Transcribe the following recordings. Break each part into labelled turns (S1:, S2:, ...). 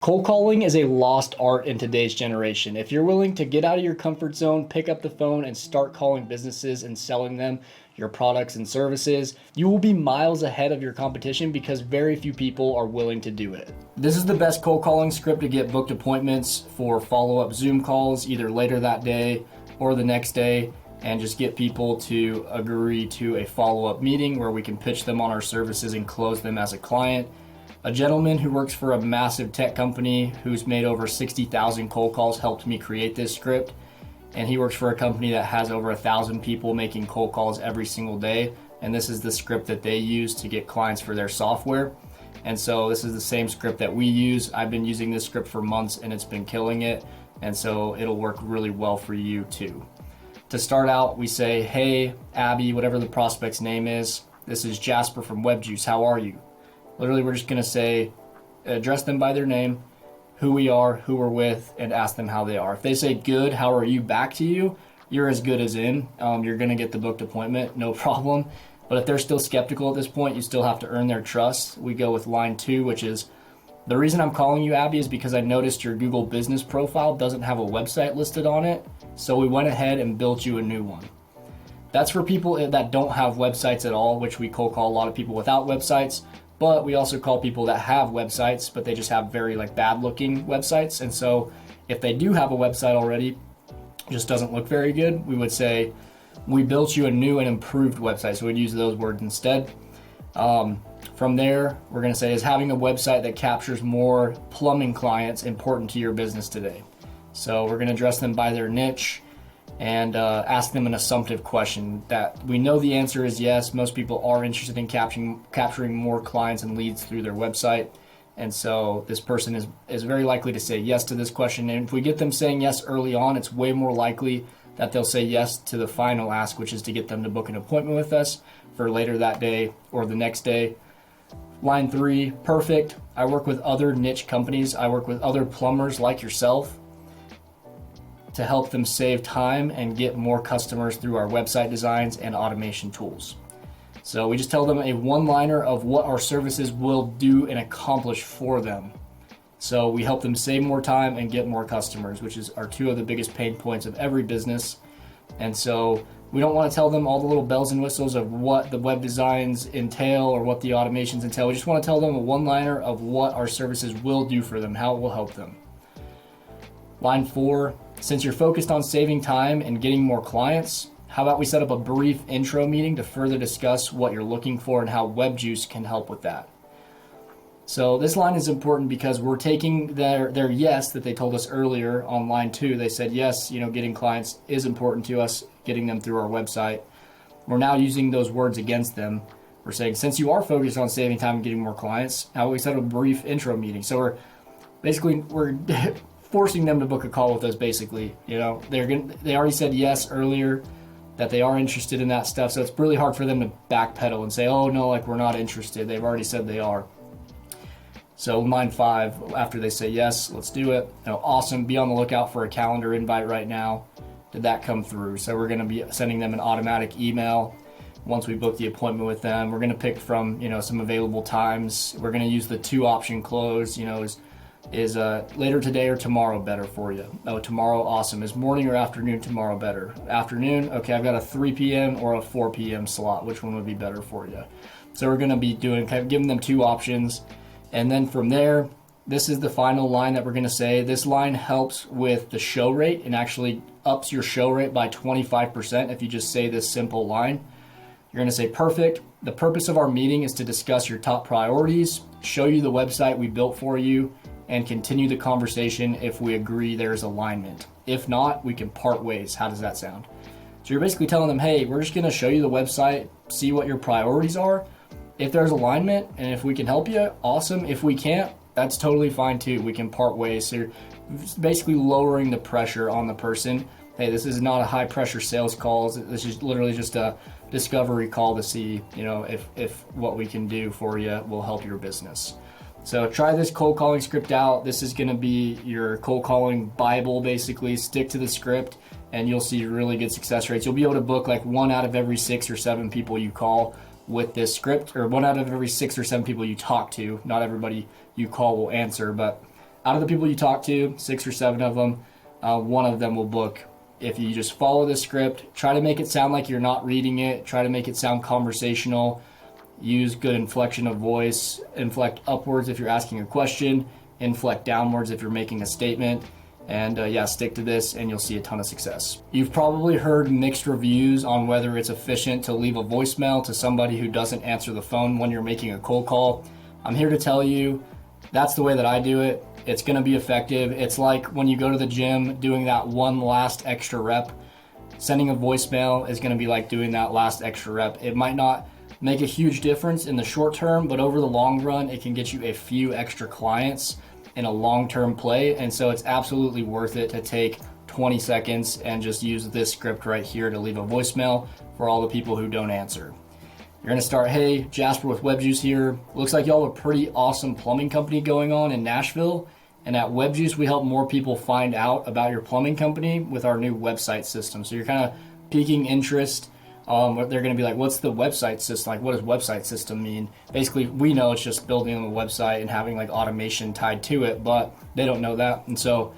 S1: Cold calling is a lost art in today's generation. If you're willing to get out of your comfort zone, pick up the phone and start calling businesses and selling them your products and services, you will be miles ahead of your competition because very few people are willing to do it. This is the best cold calling script to get booked appointments for follow-up Zoom calls either later that day or the next day, and just get people to agree to a follow-up meeting where we can pitch them on our services and close them as a client. A gentleman who works for a massive tech company who's made over 60,000 cold calls helped me create this script. And he works for a company that has over 1,000 people making cold calls every single day. And this is the script that they use to get clients for their software. And so this is the same script that we use. I've been using this script for months and it's been killing it. And so it'll work really well for you too. To start out, we say, "Hey, Abby," whatever the prospect's name is. "This is Jasper from WebJuice. How are you?" Literally, we're just going to say, address them by their name, who we are, who we're with, and ask them how they are. If they say good, how are you, back to you, you're as good as in. You're going to get the booked appointment, no problem. But if they're still skeptical at this point, you still have to earn their trust. We go with line 2, which is, "The reason I'm calling you, Abby, is because I noticed your Google business profile doesn't have a website listed on it. So we went ahead and built you a new one." That's for people that don't have websites at all, which we cold call a lot of people without websites. But we also call people that have websites, but they just have very bad looking websites. And so if they do have a website already, it just doesn't look very good, we would say, "We built you a new and improved website." So we'd use those words instead. From there, we're going to say, "Is having a website that captures more plumbing clients important to your business today?" So we're going to address them by their niche and ask them an assumptive question that we know the answer is yes. Most people are interested in capturing more clients and leads through their website. And so this person is very likely to say yes to this question. And if we get them saying yes early on, it's way more likely that they'll say yes to the final ask, which is to get them to book an appointment with us for later that day or the next day. Line 3, perfect. I work with other niche companies. I work with other plumbers like yourself to help them save time and get more customers through our website designs and automation tools. So we just tell them a one-liner of what our services will do and accomplish for them. So we help them save more time and get more customers, which are 2 of the biggest pain points of every business. And so we don't want to tell them all the little bells and whistles of what the web designs entail or what the automations entail. We just want to tell them a one-liner of what our services will do for them, how it will help them. Line 4, since you're focused on saving time and getting more clients, how about we set up a brief intro meeting to further discuss what you're looking for and how WebJuice can help with that. So this line is important because we're taking their yes that they told us earlier on line 2. They said, yes, getting clients is important to us, getting them through our website. We're now using those words against them. We're saying, since you are focused on saving time and getting more clients, how about we set up a brief intro meeting? So we're forcing them to book a call with us, basically. They already said yes earlier that they are interested in that stuff, so it's really hard for them to backpedal and say, "Oh no, we're not interested." They've already said they are. So line 5, after they say yes, let's do it. Awesome. Be on the lookout for a calendar invite right now. Did that come through? So we're going to be sending them an automatic email once we book the appointment with them. We're going to pick from some available times. We're going to use the 2-option close. Is later today or tomorrow better for you? Oh, tomorrow, awesome. Is morning or afternoon tomorrow better? Afternoon, okay, I've got a 3 p.m. or a 4 p.m. slot. Which one would be better for you? So we're going to be giving them 2 options. And then from there, this is the final line that we're going to say. This line helps with the show rate and actually ups your show rate by 25% if you just say this simple line. You're going to say, perfect. The purpose of our meeting is to discuss your top priorities, show you the website we built for you, and continue the conversation if we agree there's alignment. If not, we can part ways. How does that sound? So you're basically telling them, hey, we're just going to show you the website, see what your priorities are. If there's alignment and if we can help you, awesome. If we can't, that's totally fine too. We can part ways. So you're basically lowering the pressure on the person. Hey, this is not a high pressure sales call. This is literally just a discovery call to see, if what we can do for you will help your business. So try this cold calling script out. This is going to be your cold calling Bible, basically. Stick to the script and you'll see really good success rates. You'll be able to book 1 out of every 6 or 7 people you call with this script, or 1 out of every 6 or 7 people you talk to. Not everybody you call will answer, but Out of the people you talk to, 6 or 7 of them, one of them will book. If you just follow the script, try to make it sound like you're not reading it, try to make it sound conversational, use good inflection of voice, inflect upwards if you're asking a question, inflect downwards if you're making a statement, and stick to this and you'll see a ton of success. You've probably heard mixed reviews on whether it's efficient to leave a voicemail to somebody who doesn't answer the phone when you're making a cold call. I'm here to tell you that's the way that I do it. It's going to be effective. It's like when you go to the gym doing that one last extra rep. Sending a voicemail is going to be like doing that last extra rep. It might not make a huge difference in the short term, but over the long run, it can get you a few extra clients in a long-term play. And so it's absolutely worth it to take 20 seconds and just use this script right here to leave a voicemail for all the people who don't answer. You're gonna start, hey, Jasper with WebJuice here. Looks like y'all have a pretty awesome plumbing company going on in Nashville. And at WebJuice, we help more people find out about your plumbing company with our new website system. So you're kind of piquing interest. They're gonna be like, what's the website system? Like, what does website system mean? Basically, we know it's just building a website and having like automation tied to it, but they don't know that. And so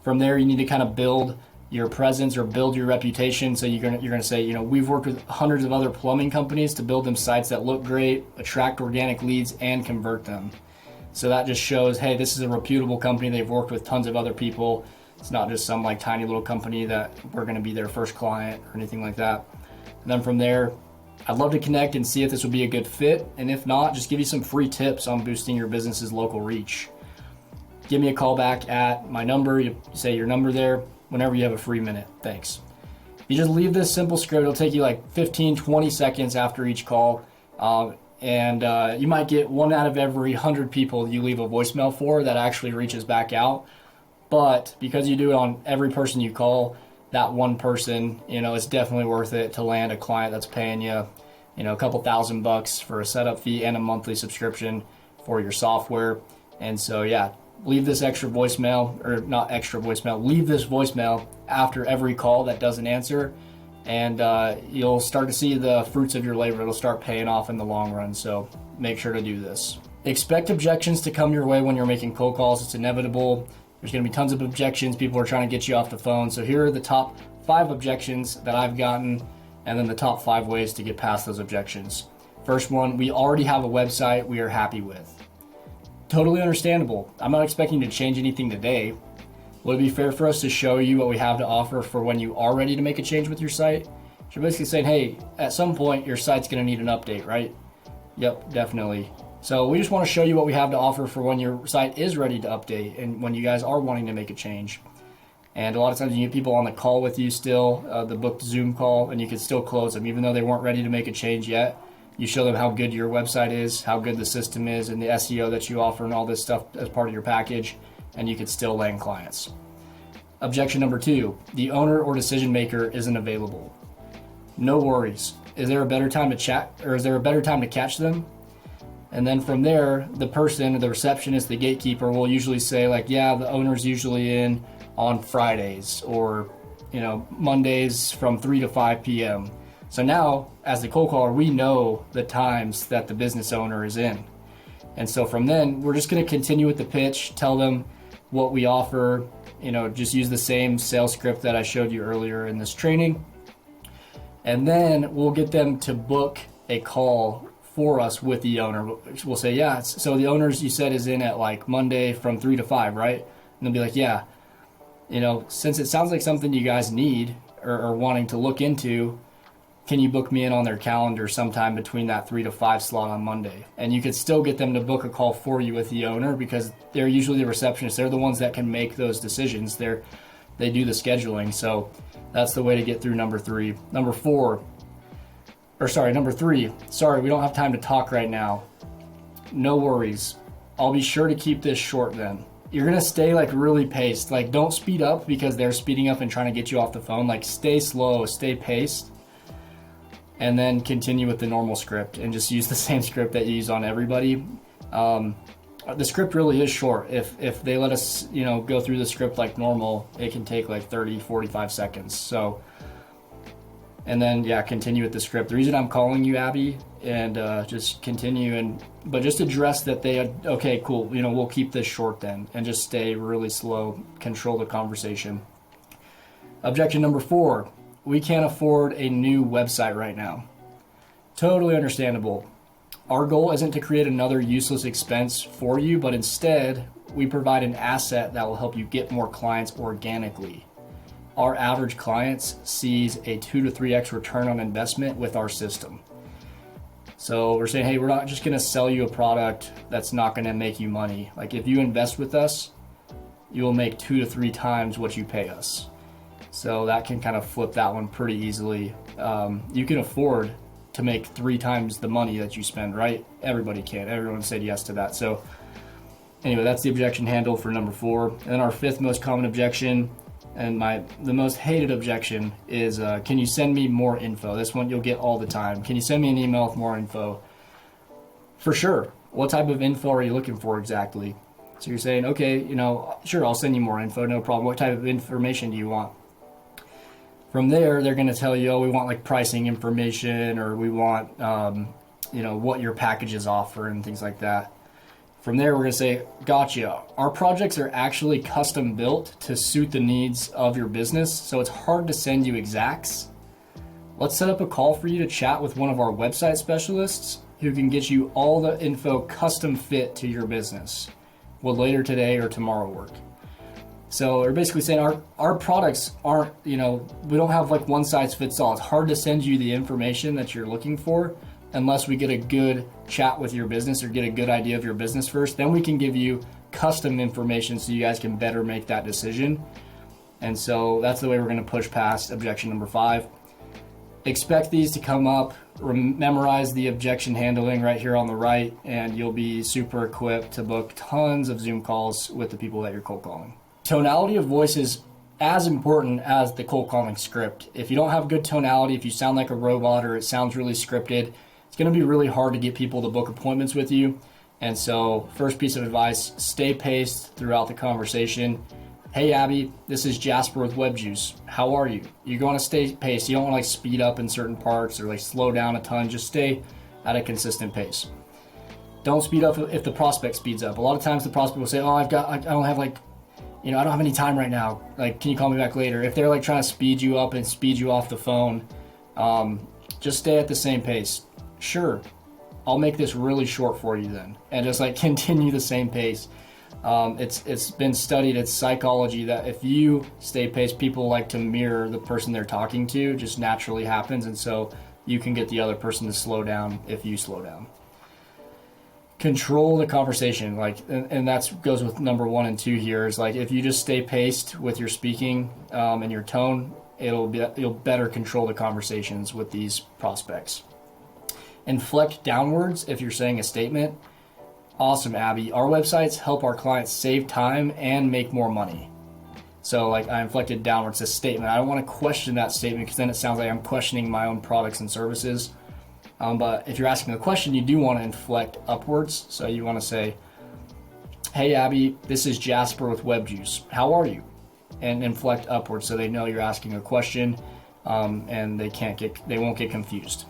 S1: from there, you need to kind of build your presence or build your reputation. So you're gonna say, we've worked with hundreds of other plumbing companies to build them sites that look great, attract organic leads, and convert them. So that just shows, hey, this is a reputable company. They've worked with tons of other people. It's not just some like tiny little company that we're gonna be their first client or anything like that. And then from there, I'd love to connect and see if this would be a good fit. And if not, just give you some free tips on boosting your business's local reach. Give me a call back at my number. You say your number there whenever you have a free minute. Thanks. You just leave this simple script. It'll take you like 15, 20 seconds after each call. You might get 1 out of every 100 people you leave a voicemail for that actually reaches back out. But because you do it on every person you call, that one person, it's definitely worth it to land a client that's paying you, a couple $1,000 for a setup fee and a monthly subscription for your software. And so, leave this extra voicemail, or not extra voicemail, leave this voicemail after every call that doesn't answer, and you'll start to see the fruits of your labor. It'll start paying off in the long run, so make sure to do this. Expect objections to come your way when you're making cold calls. It's inevitable. There's going to be tons of objections. People are trying to get you off the phone. So here are the top 5 objections that I've gotten, and then the top 5 ways to get past those objections. First one, we already have a website we are happy with. Totally understandable. I'm not expecting to change anything today. Would it be fair for us to show you what we have to offer for when you are ready to make a change with your site? You're basically saying, hey, at some point your site's going to need an update, right? Yep, definitely. So we just want to show you what we have to offer for when your site is ready to update and when you guys are wanting to make a change. And a lot of times you get people on the call with you still, the booked Zoom call, and you can still close them even though they weren't ready to make a change yet. You show them how good your website is, how good the system is, and the SEO that you offer and all this stuff as part of your package, and you could still land clients. Objection number 2, the owner or decision maker isn't available. No worries. Is there a better time to chat, or is there a better time to catch them? And then from there, the person, the receptionist, the gatekeeper will usually say like, yeah, the owner's usually in on Fridays or, Mondays from 3 to 5 p.m. So now, as the cold caller, we know the times that the business owner is in. And so from then, we're just going to continue with the pitch, tell them what we offer, just use the same sales script that I showed you earlier in this training. And then we'll get them to book a call for us with the owner. We'll say, yeah, so the owner's, you said, is in at like Monday from 3 to 5, right? And they'll be like, yeah, since it sounds like something you guys need or wanting to look into, can you book me in on their calendar sometime between that 3 to 5 slot on Monday? And you could still get them to book a call for you with the owner because they're usually the receptionists. They're the ones that can make those decisions. They do the scheduling. So that's the way to get through number 3. Number 3. Sorry, we don't have time to talk right now. No worries. I'll be sure to keep this short then. You're going to stay like really paced. Like don't speed up because they're speeding up and trying to get you off the phone. Like stay slow, stay paced. And then continue with the normal script and just use the same script that you use on everybody. The script really is short. If they let us, go through the script like normal, it can take like 30, 45 seconds. So, and then continue with the script. The reason I'm calling you, Abby, and just continue, but just address that okay, cool, we'll keep this short then, and just stay really slow, control the conversation. Objection number 4, we can't afford a new website right now. Totally understandable. Our goal isn't to create another useless expense for you, but instead we provide an asset that will help you get more clients organically. Our average clients sees a 2 to 3x return on investment with our system. So we're saying, hey, we're not just going to sell you a product that's not going to make you money. Like, if you invest with us, you will make 2 to 3 times what you pay us. So that can kind of flip that one pretty easily. You can afford to make 3 times the money that you spend, right? Everybody can. Everyone said yes to that. So anyway, that's the objection handle for number 4. And then our 5th most common objection, and the most hated objection, is can you send me more info? This one you'll get all the time. Can you send me an email with more info? For sure. What type of info are you looking for exactly? So you're saying, okay, sure, I'll send you more info, no problem. What type of information do you want? From there, they're going to tell you, we want like pricing information, or we want, what your packages offer and things like that. From there, we're going to say, gotcha. Our projects are actually custom built to suit the needs of your business, so it's hard to send you exacts. Let's set up a call for you to chat with one of our website specialists who can get you all the info custom fit to your business. Will later today or tomorrow work? So we're basically saying our products aren't, we don't have like one size fits all. It's hard to send you the information that you're looking for unless we get a good chat with your business or get a good idea of your business first. Then we can give you custom information so you guys can better make that decision. And so that's the way we're going to push past objection number 5. Expect these to come up. Memorize the objection handling right here on the right, and you'll be super equipped to book tons of Zoom calls with the people that you're cold calling. Tonality of voice is as important as the cold calling script. If you don't have good tonality, if you sound like a robot or it sounds really scripted, it's going to be really hard to get people to book appointments with you. And so, first piece of advice, stay paced throughout the conversation. Hey Abby, this is Jasper with WebJuice. How are you? You're going to stay paced. You don't want to speed up in certain parts or slow down a ton. Just stay at a consistent pace. Don't speed up if the prospect speeds up. A lot of times the prospect will say, I don't have I don't have any time right now. Can you call me back later? If they're trying to speed you up and speed you off the phone, just stay at the same pace. Sure, I'll make this really short for you then, and just continue the same pace. It's been studied, it's psychology, that if you stay paced, people like to mirror the person they're talking to. It just naturally happens, and so you can get the other person to slow down if you slow down. Control the conversation, and that goes with number 1 and 2 here, is if you just stay paced with your speaking and your tone, you'll better control the conversations with these prospects. Inflect downwards if you're saying a statement. Awesome, Abby. Our websites help our clients save time and make more money. So I inflected downwards, a statement. I don't want to question that statement because then it sounds like I'm questioning my own products and services. But if you're asking a question, you do want to inflect upwards. So you want to say, hey Abby, this is Jasper with WebJuice. How are you? And inflect upwards so they know you're asking a question, and they won't get confused.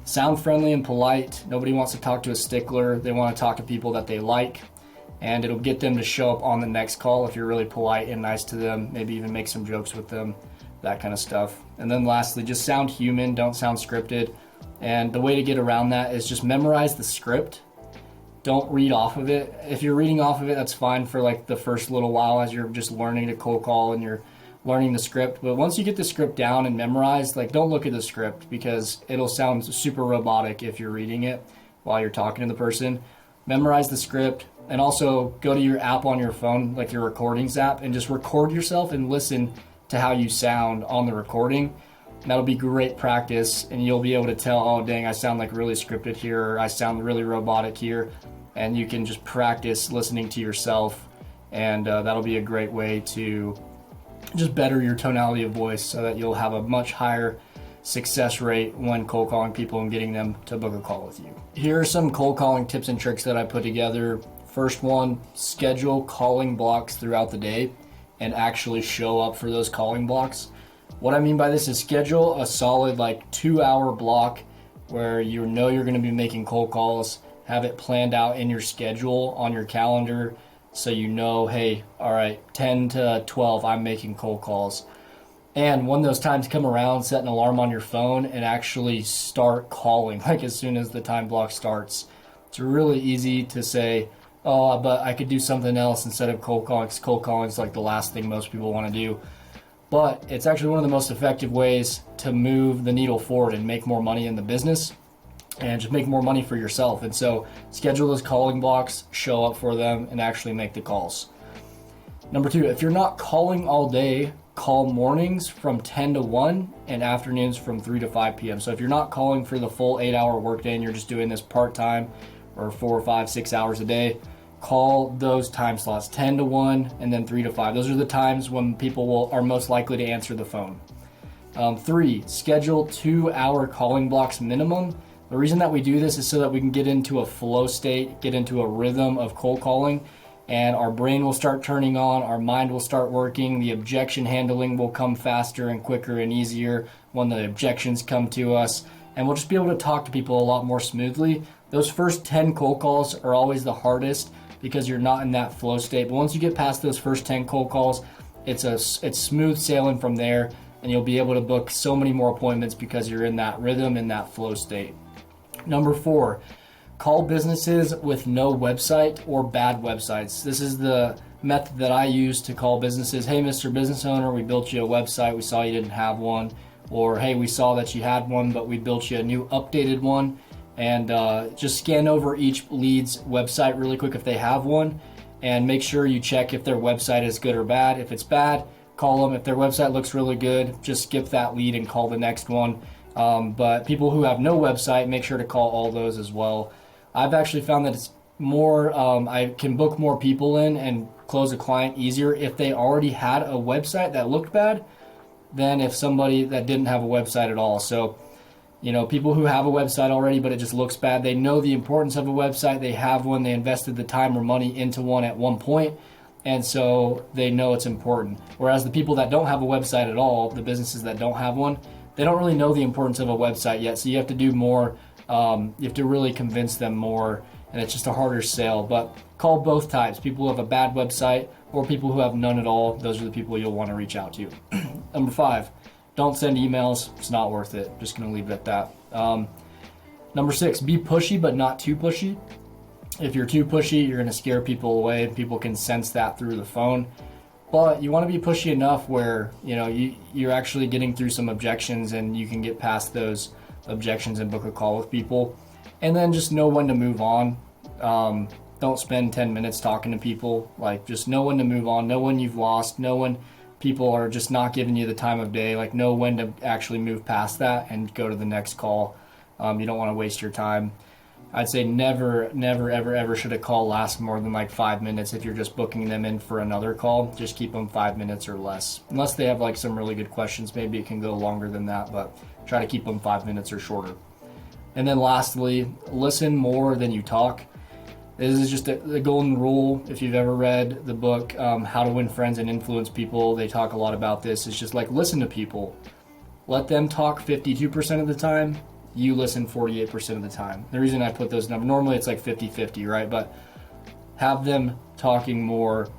S1: Sound friendly and polite. Nobody wants to talk to a stickler. They want to talk to people that they like, and it'll get them to show up on the next call if you're really polite and nice to them, maybe even make some jokes with them, that kind of stuff. And then lastly, just sound human, don't sound scripted. And the way to get around that is just memorize the script. Don't read off of it. If you're reading off of it, that's fine for the first little while as you're just learning to cold call and you're learning the script. But once you get the script down and memorized, don't look at the script because it'll sound super robotic if you're reading it while you're talking to the person. Memorize the script, and also go to your app on your phone, your recordings app, and just record yourself and listen to how you sound on the recording. That'll be great practice, and you'll be able to tell, oh dang, I sound really scripted here, or I sound really robotic here, and you can just practice listening to yourself, and that'll be a great way to just better your tonality of voice so that you'll have a much higher success rate when cold calling people and getting them to book a call with you. Here are some cold calling tips and tricks that I put together. First one, schedule calling blocks throughout the day and actually show up for those calling blocks. What I mean by this is schedule a solid like 2-hour block where you know you're going to be making cold calls. Have it planned out in your schedule on your calendar so you know, hey, all right, 10 to 12, I'm making cold calls. And when those times come around, set an alarm on your phone and actually start calling like as soon as the time block starts. It's really easy to say, oh, but I could do something else instead of cold calling. Cold calling is like the last thing most people want to do. But it's actually one of the most effective ways to move the needle forward and make more money in the business and just make more money for yourself. And so schedule those calling blocks, show up for them, and actually make the calls. Number 2, if you're not calling all day, call mornings from 10 to 1 and afternoons from 3 to 5 p.m. So if you're not calling for the full 8-hour workday and you're just doing this part-time or 4 or 5, 6 hours a day, call those time slots, 10 to 1 and then 3 to 5. Those are the times when people are most likely to answer the phone. 3, schedule 2-hour calling blocks minimum. The reason that we do this is so that we can get into a flow state, get into a rhythm of cold calling, and our brain will start turning on, our mind will start working, the objection handling will come faster and quicker and easier when the objections come to us, and we'll just be able to talk to people a lot more smoothly. Those first 10 cold calls are always the hardest because you're not in that flow state, but once you get past those first 10 cold calls, it's smooth sailing from there, and you'll be able to book so many more appointments because you're in that rhythm, in that flow state. Number 4, call businesses with no website or bad websites. This is the method that I use to call businesses. Hey, Mr. Business Owner, we built you a website. We saw you didn't have one. Or, hey, we saw that you had one, but we built you a new updated one. And just scan over each lead's website really quick if they have one, and make sure you check if their website is good or bad. If it's bad, call them. If their website looks really good, just skip that lead and call the next one. But people who have no website, make sure to call all those as well. I've actually found that it's more, I can book more people in and close a client easier if they already had a website that looked bad than if somebody that didn't have a website at all. So, people who have a website already, but it just looks bad, they know the importance of a website. They have one, they invested the time or money into one at one point, and so they know it's important. Whereas the people that don't have a website at all, the businesses that don't have one, they don't really know the importance of a website yet. So you have to do more. You have to really convince them more, and it's just a harder sale. But call both types, people who have a bad website or people who have none at all. Those are the people you'll want to reach out to. Number 5, don't send emails. It's not worth it. Just going to leave it at that. Number 6, be pushy but not too pushy. If you're too pushy, you're going to scare people away. People can sense that through the phone. But you want to be pushy enough where you're actually getting through some objections and you can get past those objections and book a call with people, and then just know when to move on. Don't spend 10 minutes talking to people. Like, just know when to move on, know when you've lost, know when people are just not giving you the time of day, like know when to actually move past that and go to the next call. You don't want to waste your time. I'd say never, ever should a call last more than like 5 minutes. If you're just booking them in for another call, just keep them 5 minutes or less. Unless they have like some really good questions, maybe it can go longer than that, but try to keep them 5 minutes or shorter. And then lastly, listen more than you talk. This is just the golden rule. If you've ever read the book, How to Win Friends and Influence People, they talk a lot about this. It's just like, listen to people. Let them talk 52% of the time. You listen 48% of the time. The reason I put those numbers, normally it's like 50-50, right? But have them talking more,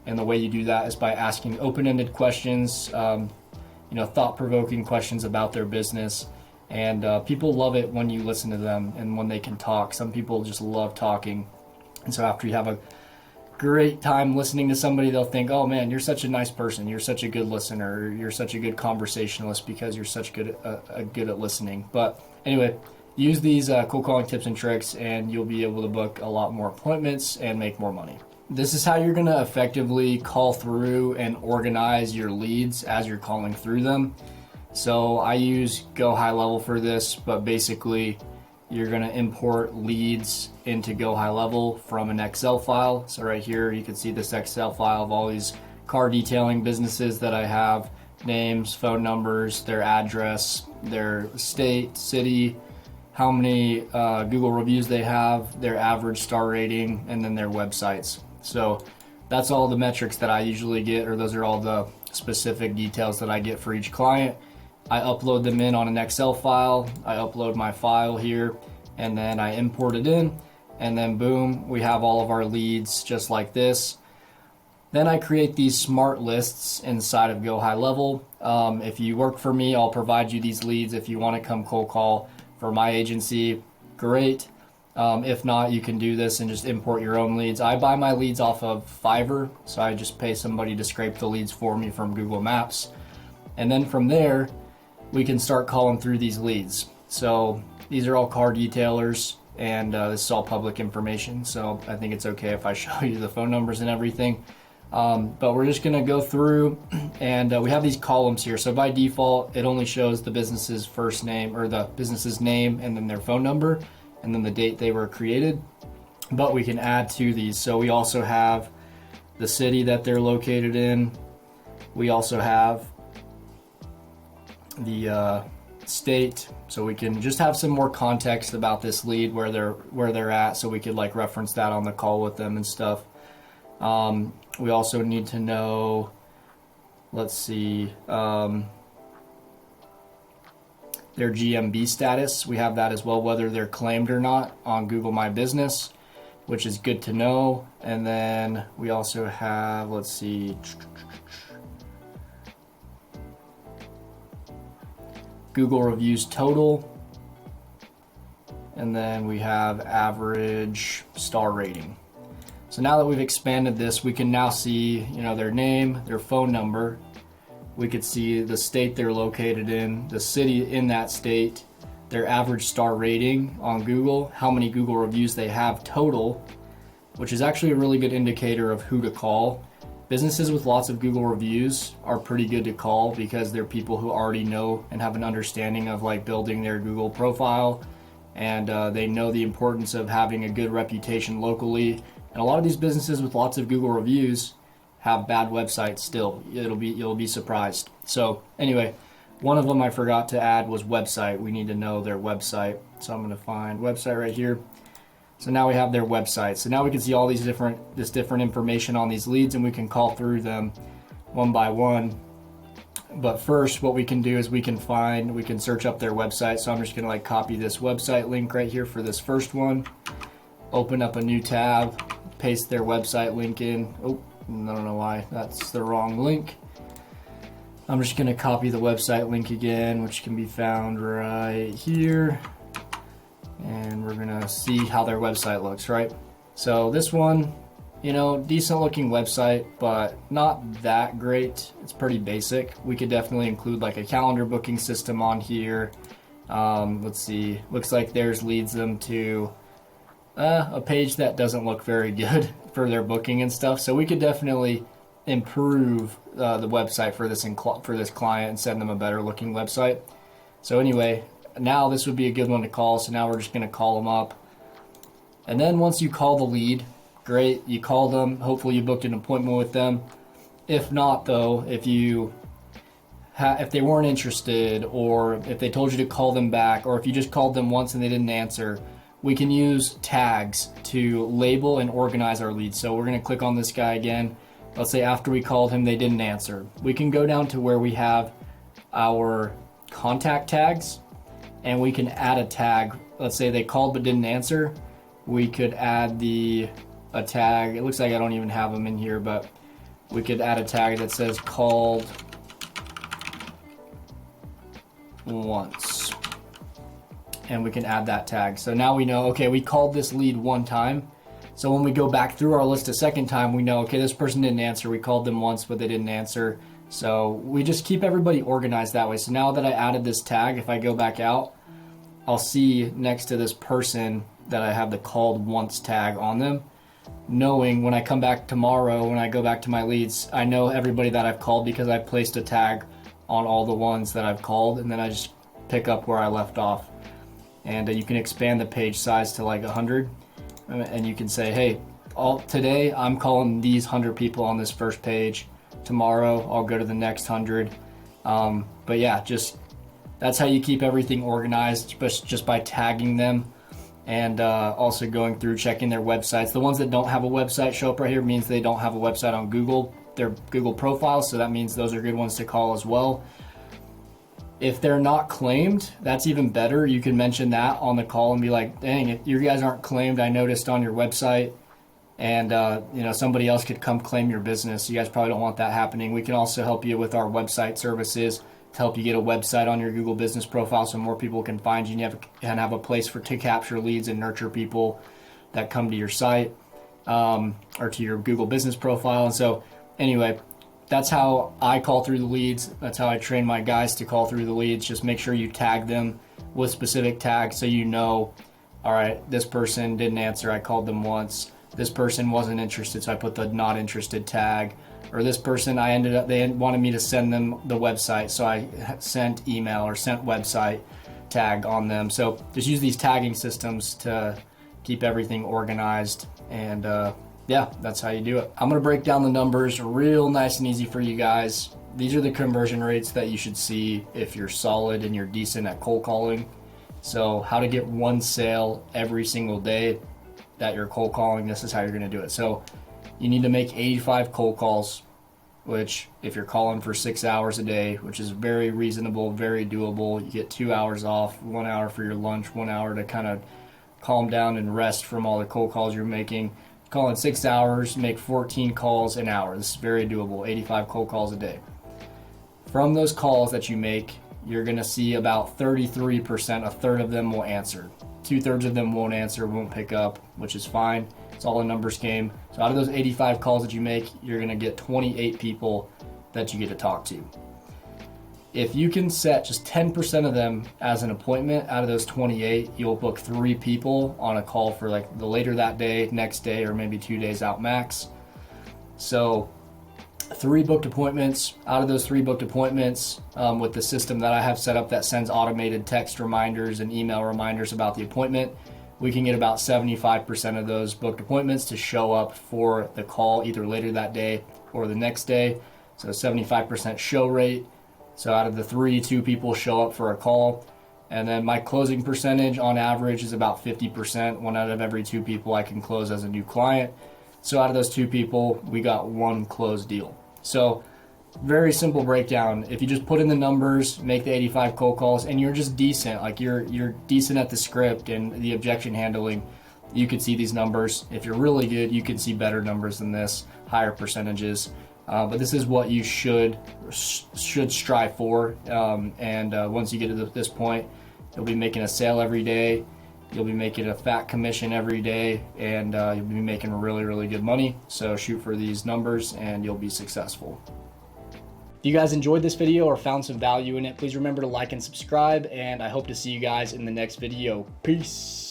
S1: and the way you do that is by asking open-ended questions, thought-provoking questions about their business. And people love it when you listen to them and when they can talk. Some people just love talking. And so after you have a great time listening to somebody, they'll think, oh man, you're such a nice person. You're such a good listener. You're such a good conversationalist because you're such good at listening. But anyway, use these cold calling tips and tricks and you'll be able to book a lot more appointments and make more money. This is how you're going to effectively call through and organize your leads as you're calling through them. So I use GoHighLevel for this, but basically you're going to import leads into GoHighLevel from an Excel file. So right here you can see this Excel file of all these car detailing businesses that I have, names, phone numbers, their address, their state, city, how many Google reviews they have, their average star rating, and then their websites. So that's all the metrics that I usually get, or those are all the specific details that I get for each client. I upload them in on an Excel file. I upload my file here, and then I import it in, and then boom, we have all of our leads just like this. Then I create these smart lists inside of GoHighLevel. If you work for me, I'll provide you these leads. If you want to come cold call for my agency, great. If not, you can do this and just import your own leads. I buy my leads off of Fiverr, so I just pay somebody to scrape the leads for me from Google Maps. And then from there, we can start calling through these leads. So these are all car detailers, and this is all public information, so I think it's okay if I show you the phone numbers and everything. But we're just gonna go through, and we have these columns here. So by default, it only shows the business's first name, or the business's name, and then their phone number, and then the date they were created. But we can add to these. So we also have the city that they're located in. We also have the state, so we can just have some more context about this lead, where they're at, so we could like reference that on the call with them and stuff. We also need to know, let's see, their GMB status. We have that as well, whether they're claimed or not on Google My Business, which is good to know. And then we also have, let's see, Google reviews total. And then we have average star rating. So now that we've expanded this, we can now see, their name, their phone number. We could see the state they're located in, the city in that state, their average star rating on Google, how many Google reviews they have total, which is actually a really good indicator of who to call. Businesses with lots of Google reviews are pretty good to call because they're people who already know and have an understanding of like building their Google profile, and they know the importance of having a good reputation locally. And a lot of these businesses with lots of Google reviews have bad websites still. You'll be surprised. So anyway, one of them I forgot to add was website. We need to know their website. So I'm going to find website right here. So now we have their website. So now we can see all this different information on these leads, and we can call through them one by one. But first, what we can do is we can search up their website. So I'm just going to like copy this website link right here for this first one. Open up a new tab, paste their website link in. Oh, I don't know why that's the wrong link. I'm just going to copy the website link again, which can be found right here. And we're going to see how their website looks, right? So this one, decent looking website, but not that great. It's pretty basic. We could definitely include like a calendar booking system on here. Let's see. Looks like theirs leads them to a page that doesn't look very good for their booking and stuff. So we could definitely improve the website for this client and send them a better looking website. So anyway, now this would be a good one to call. So now we're just going to call them up. And then once you call the lead, great, you call them. Hopefully you booked an appointment with them. If not though, if they weren't interested, or if they told you to call them back, or if you just called them once and they didn't answer, we can use tags to label and organize our leads. So we're going to click on this guy again. Let's say after we called him, they didn't answer. We can go down to where we have our contact tags, and we can add a tag. Let's say they called but didn't answer. We could add a tag. It looks like I don't even have them in here, but we could add a tag that says called once. And we can add that tag. So now we know, okay, we called this lead one time. So when we go back through our list a second time, we know, okay, this person didn't answer. We called them once, but they didn't answer. So we just keep everybody organized that way. So now that I added this tag, if I go back out, I'll see next to this person that I have the called once tag on them. Knowing when I come back tomorrow, when I go back to my leads, I know everybody that I've called because I placed a tag on all the ones that I've called, and then I just pick up where I left off. And you can expand the page size to like 100, and you can say, hey, today I'm calling these 100 people on this first page. Tomorrow I'll go to the next 100. But yeah, that's how you keep everything organized, just by tagging them, and also going through checking their websites. The ones that don't have a website show up right here means they don't have a website on Google. their Google profiles, so that means those are good ones to call as well. If they're not claimed, that's even better. You can mention that on the call and be like, dang, if you guys aren't claimed, I noticed on your website, and somebody else could come claim your business. You guys probably don't want that happening. We can also help you with our website services to help you get a website on your Google business profile so more people can find you, and you have a place to capture leads and nurture people that come to your site or to your Google business profile. And so anyway, that's how I call through the leads. That's how I train my guys to call through the leads. Just make sure you tag them with specific tags so you know, all right, this person didn't answer, I called them once. This person wasn't interested, so I put the not interested tag. Or this person, they wanted me to send them the website, so I sent email or sent website tag on them. So just use these tagging systems to keep everything organized, and yeah, that's how you do it. I'm gonna break down the numbers real nice and easy for you guys. These are the conversion rates that you should see if you're solid and you're decent at cold calling. So how to get one sale every single day that you're cold calling, this is how you're gonna do it. So you need to make 85 cold calls, which if you're calling for 6 hours a day, which is very reasonable, very doable. You get 2 hours off, 1 hour for your lunch, 1 hour to kind of calm down and rest from all the cold calls you're making. Call in 6 hours, make 14 calls an hour. This is very doable, 85 cold calls a day. From those calls that you make, you're gonna see about 33%, a third of them will answer. 2/3 of them won't answer, won't pick up, which is fine. It's all a numbers game. So out of those 85 calls that you make, you're gonna get 28 people that you get to talk to. If you can set just 10% of them as an appointment out of those 28, you'll book 3 people on a call for like the later that day, next day, or maybe 2 days out max. So 3 booked appointments. Out of those 3 booked appointments, with the system that I have set up that sends automated text reminders and email reminders about the appointment, we can get about 75% of those booked appointments to show up for the call either later that day or the next day. So 75% show rate. So out of the 3, 2 people show up for a call. And then my closing percentage on average is about 50%. 1 out of every 2 people I can close as a new client. So out of those 2 people, we got 1 closed deal. So very simple breakdown. If you just put in the numbers, make the 85 cold calls, and you're just decent, like you're decent at the script and the objection handling, you could see these numbers. If you're really good, you can see better numbers than this, higher percentages. But this is what you should strive for. Once you get to this point, you'll be making a sale every day. You'll be making a fat commission every day, and you'll be making really, really good money. So shoot for these numbers and you'll be successful. If you guys enjoyed this video or found some value in it, please remember to like and subscribe, and I hope to see you guys in the next video. Peace.